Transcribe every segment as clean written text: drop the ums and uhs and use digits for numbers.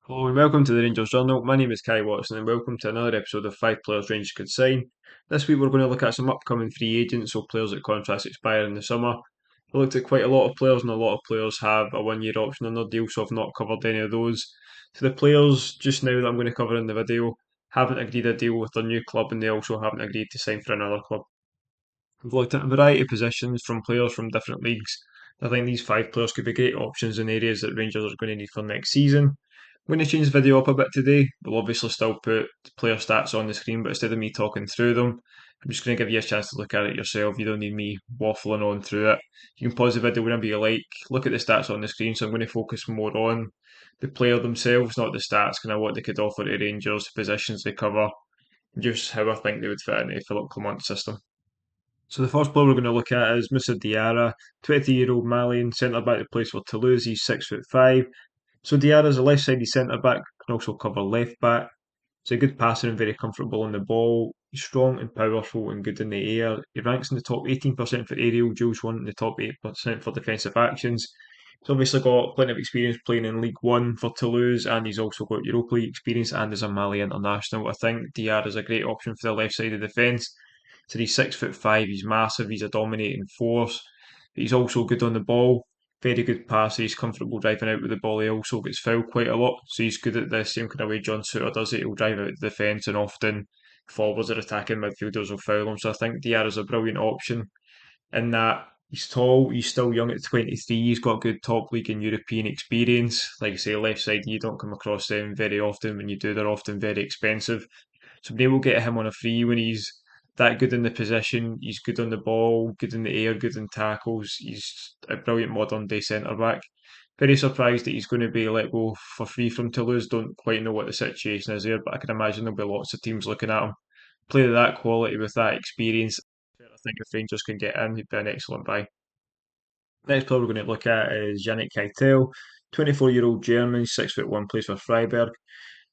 Hello and welcome to the Rangers Journal. My name is Kai Watson and welcome to another episode of 5 Players Rangers Could Sign. This week we're going to look at some upcoming free agents, so players that contracts expire in the summer. We looked at quite a lot of players and a lot of players have a 1 year option on their deal, so I've not covered any of those. So the players just now that I'm going to cover in the video haven't agreed a deal with their new club and they also haven't agreed to sign for another club. We've looked at a variety of positions from players from different leagues. I think these 5 players could be great options in areas that Rangers are going to need for next season. I'm going to change the video up a bit today. We'll obviously still put player stats on the screen, but instead of me talking through them, I'm just going to give you a chance to look at it yourself. You don't need me waffling on through it. You can pause the video whenever you like. Look at the stats on the screen. So I'm going to focus more on the player themselves, not the stats, kind of what they could offer to Rangers, the positions they cover, just how I think they would fit into Philip Clement's system. So the first player we're going to look at is Moussa Diarra, 23-year-old Malian centre back that plays for Toulouse. He's 6'5". So Diarra's a left-sided centre back, can also cover left back. He's a good passer and very comfortable on the ball. He's strong and powerful and good in the air. He ranks in the top 18% for aerial duels, one in the top 8% for defensive actions. He's obviously got plenty of experience playing in League One for Toulouse, and he's also got Europa League experience and is a Mali international. I think Diarra is a great option for the left side of the defence. So he's 6'5", he's massive, he's a dominating force. He's also good on the ball, very good passer, he's comfortable driving out with the ball. He also gets fouled quite a lot, so he's good at the same kind of way John Souttar does it. He'll drive out the defence and often forwards or attacking midfielders will foul him. So I think Diarra's a brilliant option in that he's tall, he's still young at 23, he's got good top league and European experience. Like I say, left side, you don't come across them very often. When you do, they're often very expensive. So being able to get him on a free when he's that good in the position, he's good on the ball, good in the air, good in tackles. He's a brilliant modern day centre back. Very surprised that he's going to be let go for free from Toulouse. Don't quite know what the situation is there, but I can imagine there'll be lots of teams looking at him. Player of that quality with that experience, I think if Rangers can get in, he'd be an excellent buy. Next player we're going to look at is Yannick Keitel, 24-year-old German, 6'1", plays for Freiburg.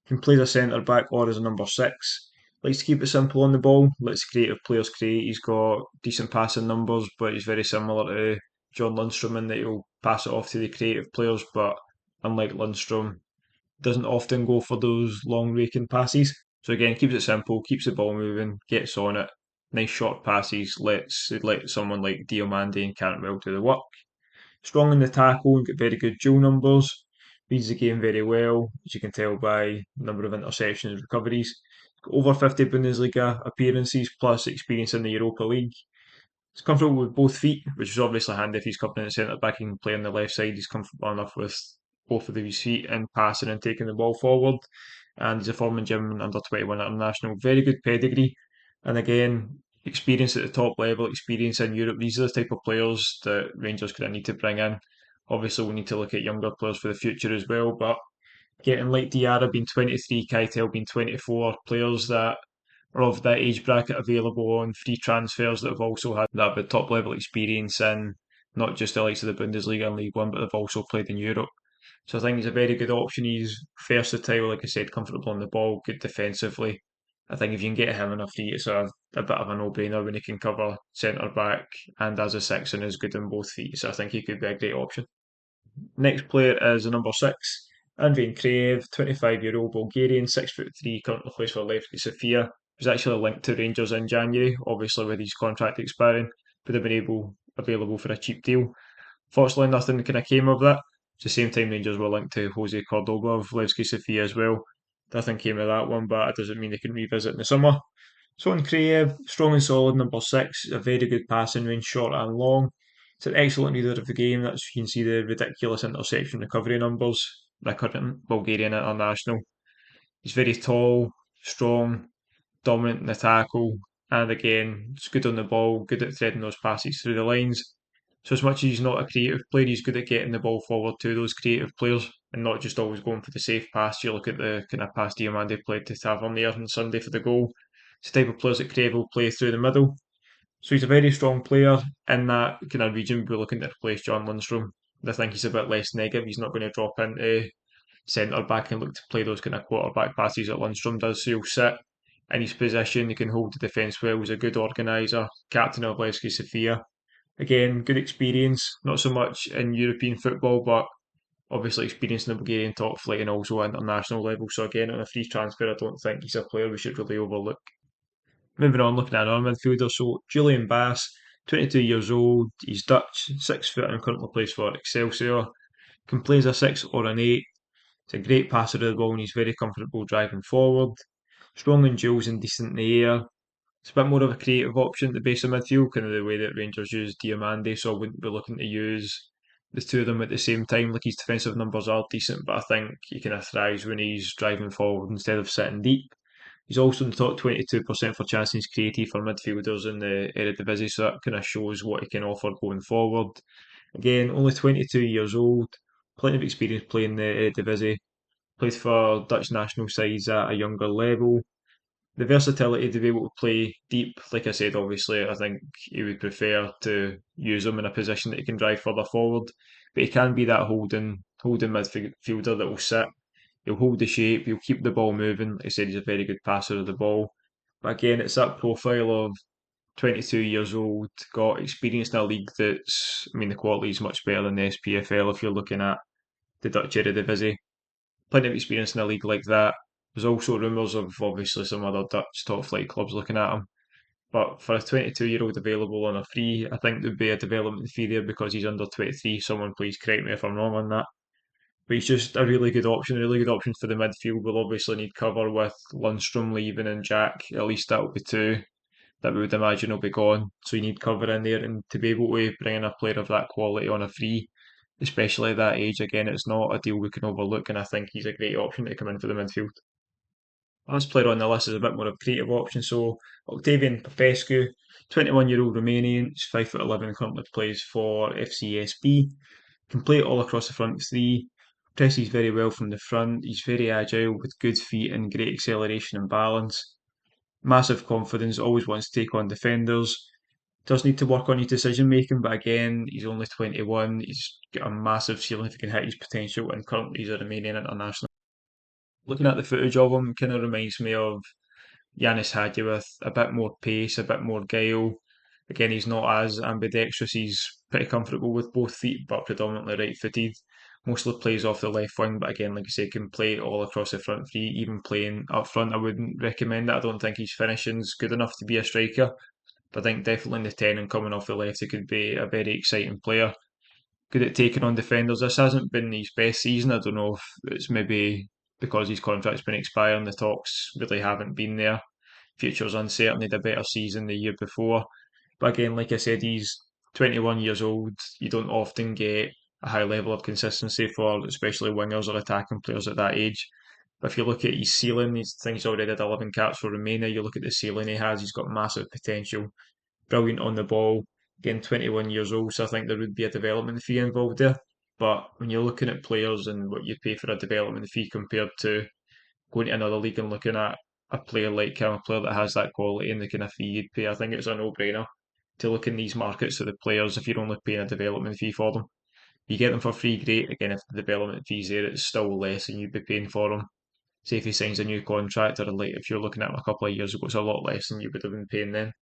Can play as a centre back or as a number six. Likes to keep it simple on the ball. Lets creative players create. He's got decent passing numbers, but he's very similar to John Lundstrom in that he'll pass it off to the creative players. But unlike Lundstrom, doesn't often go for those long raking passes. So again, keeps it simple, keeps the ball moving, gets on it. Nice short passes. Let someone like Diomande and Cantwell do the work. Strong in the tackle and got very good duel numbers. Reads the game very well, as you can tell by number of interceptions and recoveries. Got over 50 Bundesliga appearances plus experience in the Europa League. He's comfortable with both feet, which is obviously handy if he's covering the centre back and can play on the left side. He's comfortable enough with both of his feet and passing and taking the ball forward. And he's a former German under 21 international. Very good pedigree. And again, experience at the top level, experience in Europe. These are the type of players that Rangers kind of need to bring in. Obviously, we need to look at younger players for the future as well, but getting like Diarra being 23, Keitel being 24, players that are of that age bracket available on free transfers that have also had that bit top level experience in not just the likes of the Bundesliga and League One, but they've also played in Europe. So I think he's a very good option. He's versatile, like I said, comfortable on the ball, good defensively. I think if you can get him on a free, it's a bit of a no-brainer when he can cover centre back and as a six and is good on both feet. So I think he could be a great option. Next player is a number six, Andrei Kraev, 25-year-old Bulgarian, 6'3", currently plays for Levski Sofia. Was actually linked to Rangers in January, obviously with his contract expiring, but they've been available for a cheap deal. Fortunately, nothing kind of came of that. At the same time, Rangers were linked to Jose Cordoba of Levski Sofia as well. Nothing came of that one, but it doesn't mean they can revisit in the summer. So on Kraev, strong and solid, number six, a very good passing range, short and long. It's an excellent reader of the game. That's you can see the ridiculous interception recovery numbers. The current Bulgarian international. He's very tall, strong, dominant in the tackle, and again, he's good on the ball, good at threading those passes through the lines. So as much as he's not a creative player, he's good at getting the ball forward to those creative players and not just always going for the safe pass. You look at the kind of pass Diomande played to Tavernier on Sunday for the goal. It's the type of players that Crave will play through the middle. So he's a very strong player in that kind of region. We're looking to replace John Lundstrom. I think he's a bit less negative. He's not going to drop into centre back and look to play those kind of quarterback passes that Lundstrom does. So he'll sit in his position. He can hold the defence well. He's a good organiser. Captain of Levski Sofia. Again, good experience. Not so much in European football, but Obviously experienced in the Bulgarian top flight and also at international level. So again, on a free transfer, I don't think he's a player we should really overlook. Moving on, looking at another midfielder, so Julian Bass, 22 years old, he's Dutch, 6 foot and currently plays for Excelsior. Can play as a 6 or an 8. He's a great passer of the ball and he's very comfortable driving forward. Strong in duels and decent in the air. It's a bit more of a creative option at the base of midfield, kind of the way that Rangers use Diamande, so I wouldn't be looking to use the two of them at the same time. Like his defensive numbers are decent, but I think he kind of thrives when he's driving forward instead of sitting deep. He's also in the top 22% for chances created for midfielders in the Eredivisie, so that kind of shows what he can offer going forward. Again, only 22 years old, plenty of experience playing the Eredivisie, played for Dutch national sides at a younger level. The versatility to be able to play deep, like I said, obviously, I think he would prefer to use him in a position that he can drive further forward, but he can be that holding midfielder that will sit. He'll hold the shape, he'll keep the ball moving. Like I said, he's a very good passer of the ball. But again, it's that profile of 22 years old, got experience in a league that's, I mean, the quality is much better than the SPFL if you're looking at the Dutch Eredivisie. Plenty of experience in a league like that. There's also rumours of obviously some other Dutch top flight clubs looking at him. But for a 22-year-old available on a free, I think there'd be a development fee there because he's under 23. Someone please correct me if I'm wrong on that. But he's just a really good option for the midfield. We'll obviously need cover with Lundstrom leaving and Jack. At least that'll be two that we would imagine will be gone. So you need cover in there, and to be able to bring in a player of that quality on a free, especially at that age, again, it's not a deal we can overlook, and I think he's a great option to come in for the midfield. Last player on the list is a bit more of a creative option, so Octavian Popescu, 21-year-old Romanian, he's 5'11", currently plays for FCSB, can play it all across the front three, presses very well from the front, he's very agile with good feet and great acceleration and balance. Massive confidence, always wants to take on defenders. Does need to work on his decision making, but again, he's only 21. He's got a massive ceiling if he can hit his potential, and currently he's a Romanian international. Looking at the footage of him, kind of reminds me of Yanis Hadji with a bit more pace, a bit more guile. Again, he's not as ambidextrous. He's pretty comfortable with both feet, but predominantly right-footed. Mostly plays off the left wing, but again, like I say, can play all across the front three. Even playing up front, I wouldn't recommend it. I don't think his finishing's good enough to be a striker. But I think definitely in the 10 and coming off the left, he could be a very exciting player. Good at taking on defenders. This hasn't been his best season. I don't know if it's maybe because his contract's been expiring, the talks really haven't been there. Future's uncertain. He had a better season the year before. But again, like I said, he's 21 years old. You don't often get a high level of consistency for especially wingers or attacking players at that age. But if you look at his ceiling, he's things already had 11 caps for Romania. You look at the ceiling he has, he's got massive potential. Brilliant on the ball. Again, 21 years old, so I think there would be a development fee involved there. But when you're looking at players and what you pay for a development fee compared to going to another league and looking at a player like him, a player that has that quality and the kind of fee you'd pay, I think it's a no-brainer to look in these markets to the players if you're only paying a development fee for them. You get them for free, great. Again, if the development fee's there, it's still less than you'd be paying for them. Say if he signs a new contract or like if you're looking at him a couple of years ago, it's a lot less than you would have been paying then.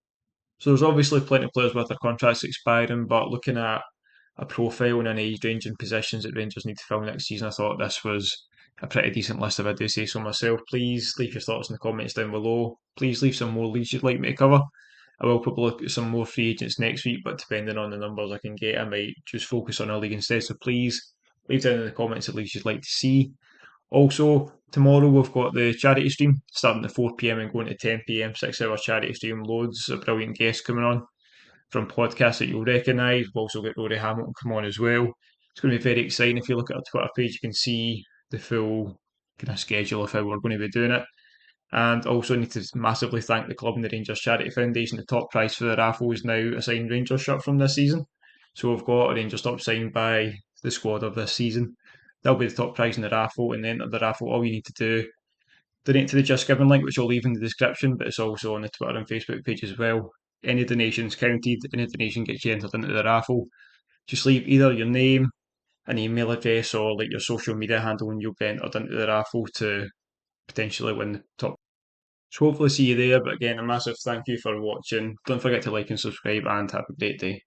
So there's obviously plenty of players with their contracts expiring, but looking at a profile and an age range and positions that Rangers need to fill next season, I thought this was a pretty decent list if I do say so myself. Please leave your thoughts in the comments down below. Please leave some more leads you'd like me to cover. I will probably look at some more free agents next week, but depending on the numbers I can get, I might just focus on a league instead. So please leave down in the comments the leagues you'd like to see. Also, tomorrow we've got the charity stream starting at 4 p.m. and going to 10 p.m. 6 hour charity stream. Loads of brilliant guests coming on from podcasts that you'll recognise. We've also got Rory Hamilton come on as well. It's going to be very exciting. If you look at our Twitter page, you can see the full kind of schedule of how we're going to be doing it. And also need to massively thank the club and the Rangers Charity Foundation. The top prize for the raffle is now a signed Rangers shirt from this season. So we've got a Rangers top signed by the squad of this season. That'll be the top prize in the raffle, and then enter the raffle. All you need to do, donate to the Just Giving link, which I'll leave in the description, but it's also on the Twitter and Facebook page as well. Any donations counted, any donation gets you entered into the raffle. Just leave either your name, an email address, or like your social media handle, and you'll be entered into the raffle to potentially win the top. So hopefully see you there. But again, a massive thank you for watching. Don't forget to like and subscribe, and have a great day.